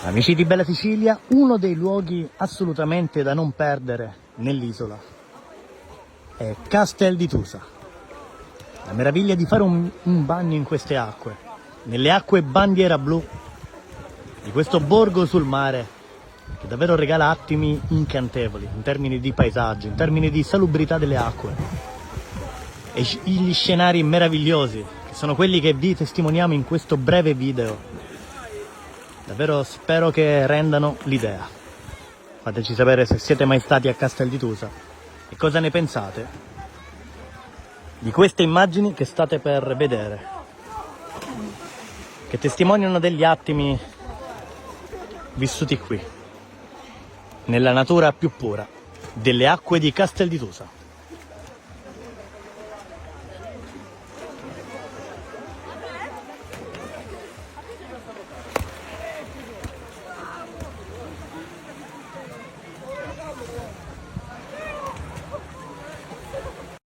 Amici di Bella Sicilia, uno dei luoghi assolutamente da non perdere nell'isola è Castel di Tusa. La meraviglia di fare un bagno in queste acque, nelle acque bandiera blu di questo borgo sul mare, che davvero regala attimi incantevoli in termini di paesaggio, in termini di salubrità delle acque e gli scenari meravigliosi, che sono quelli che vi testimoniamo in questo breve video. Davvero spero che rendano l'idea. Fateci sapere se siete mai stati a Castel di Tusa e cosa ne pensate di queste immagini che state per vedere, che testimoniano degli attimi vissuti qui, nella natura più pura delle acque di Castel di Tusa.